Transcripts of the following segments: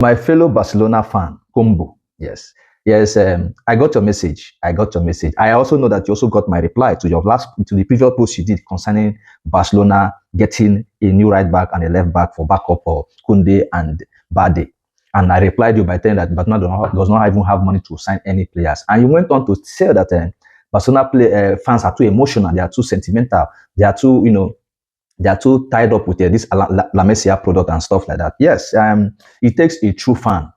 My fellow Barcelona fan, Combo. Yes. Yes, I got your message. I got your message. I also know that you also got my reply to the previous post you did concerning Barcelona getting a new right back and a left back for backup for Kunde and Bade. And I replied you by saying that Barcelona does not even have money to sign any players. And you went on to say that fans are too emotional, they are too sentimental, they are too, they are too tied up with this La Masia product and stuff like that. Yes, it takes a true fan.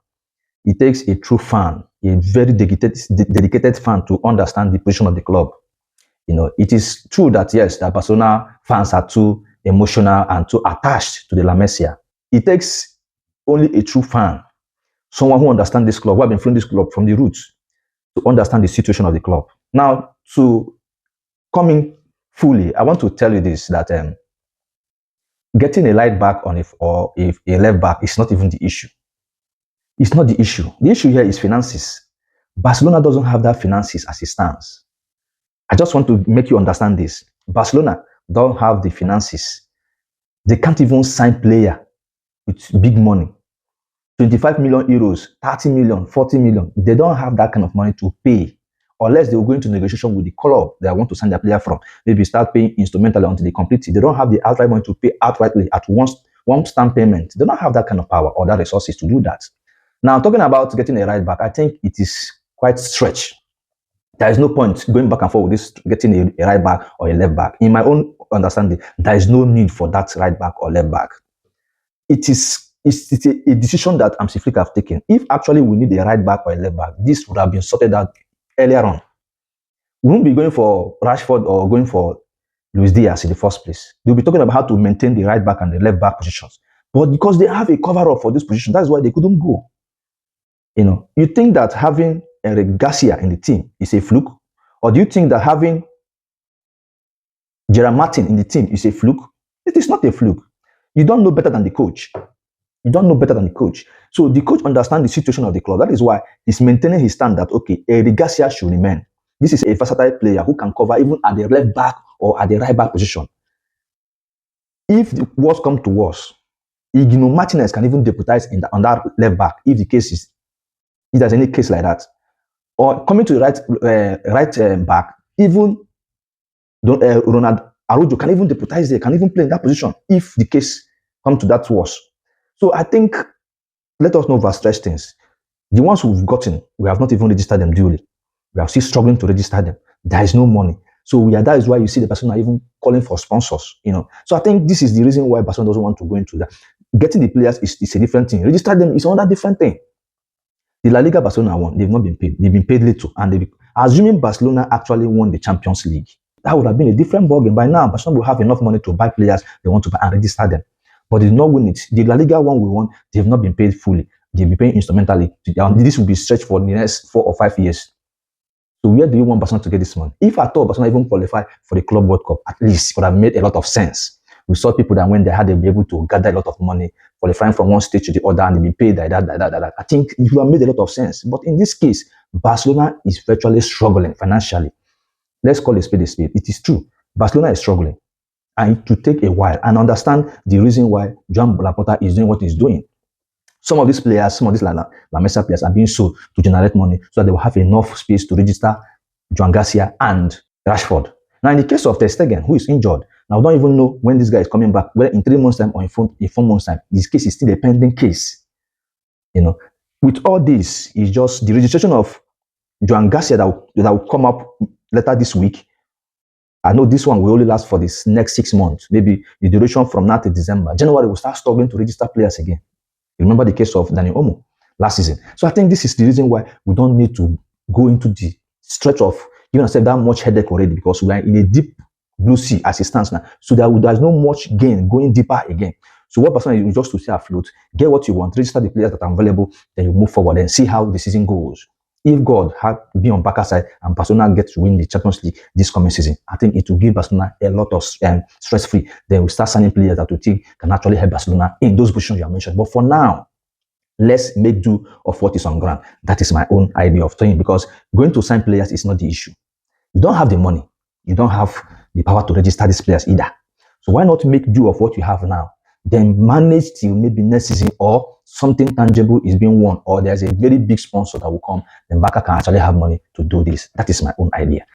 It takes a true fan, a very dedicated fan to understand the position of the club. It is true that yes, the Barcelona fans are too emotional and too attached to the La Masia. It takes only a true fan, someone who understands this club, who have been following this club from the roots, to understand the situation of the club. Now, to come in fully, I want to tell you this that getting a right back on if or if a left back is not even the issue. It's not the issue. The issue here is finances. Barcelona doesn't have that finances as it stands. I just want to make you understand this. Barcelona don't have the finances. They can't even sign player with big money. 25 million euros, 30 million, 40 million. They don't have that kind of money to pay unless they will go into negotiation with the club they want to sign their player from. Maybe start paying instrumentally until they complete it. They don't have the outright money to pay outrightly at one stamp payment. They don't have that kind of power or that resources to do that. Now, talking about getting a right back, I think it is quite stretched. There is no point going back and forth with this getting a right back or a left back. In my own understanding, there is no need for that right back or left back. It's a decision that Amsi Flick have taken. If actually we need a right back or a left back, this would have been sorted out earlier on. We won't be going for Rashford or going for Luis Diaz in the first place. They'll be talking about how to maintain the right back and the left back positions. But because they have a cover-up for this position, that's why they couldn't go. You think that having Eric Garcia in the team is a fluke? Or do you think that having Gerard Martin in the team is a fluke? It is not a fluke. You don't know better than the coach. You don't know better than the coach. So the coach understands the situation of the club. That is why he's maintaining his stand that, okay, Eric Garcia should remain. This is a versatile player who can cover even at the left back or at the right back position. If the worst come to worst, Igino Martinez can even deputize on that left back if there's any case like that. Or coming to the right back, even Ronald Araujo can even deputize there, can even play in that position if the case come to that worse. So I think, let us not overstretch things. The ones we've gotten, we have not even registered them duly. We are still struggling to register them. There is no money. So that is why you see the Barcelona even calling for sponsors. So I think this is the reason why Barcelona doesn't want to go into that. Getting the players is a different thing. Register them is another different thing. The La Liga Barcelona won. They've not been paid. They've been paid little. And assuming Barcelona actually won the Champions League, that would have been a different ballgame. By now, Barcelona will have enough money to buy players they want to buy and register them. But they did not win it. The La Liga one we won, they've not been paid fully. They'll be paying instrumentally. This will be stretched for the next 4 or 5 years. So where do you want Barcelona to get this money? If at all Barcelona even qualify for the Club World Cup, at least it would have made a lot of sense. We saw people that when they had, they'll be able to gather a lot of money, qualifying from one stage to the other, and they'll be paid like that. I think it would have made a lot of sense. But in this case, Barcelona is virtually struggling financially. Let's call a spade a spade. It is true. Barcelona is struggling. And it will take a while and understand the reason why Joan Laporta is doing what he's doing. Some of these players, some of these La Masia players are being sold to generate money so that they will have enough space to register Joan Garcia and Rashford. Now, in the case of Ter Stegen, who is injured, now we don't even know when this guy is coming back, whether in 3 months' time or in 4 months' time. This case is still a pending case. With all this, it's just the registration of Joan Garcia that will come up later this week. I know this one will only last for this next 6 months, maybe the duration from now to December. January, we'll start struggling to register players again. You remember the case of Dani Olmo last season. So I think this is the reason why we don't need to go into the stretch of giving ourselves that much headache already, because we are in a deep blue sea as it stands now. So there's no much gain going deeper again. So what Barcelona is just to stay afloat, get what you want, register the players that are available, then you move forward and see how the season goes. If God had been on Barca's side and Barcelona gets to win the Champions League this coming season, I think it will give Barcelona a lot of stress-free. Then we start signing players that we think can actually help Barcelona in those positions you have mentioned. But for now, let's make do of what is on ground. That is my own idea of thing, because going to sign players is not the issue. You don't have the money. You don't have the power to register these players either. So why not make do of what you have now? then manage till maybe next season or something tangible is being won or there's a very big sponsor that will come, then Barca can actually have money to do this. That is my own idea.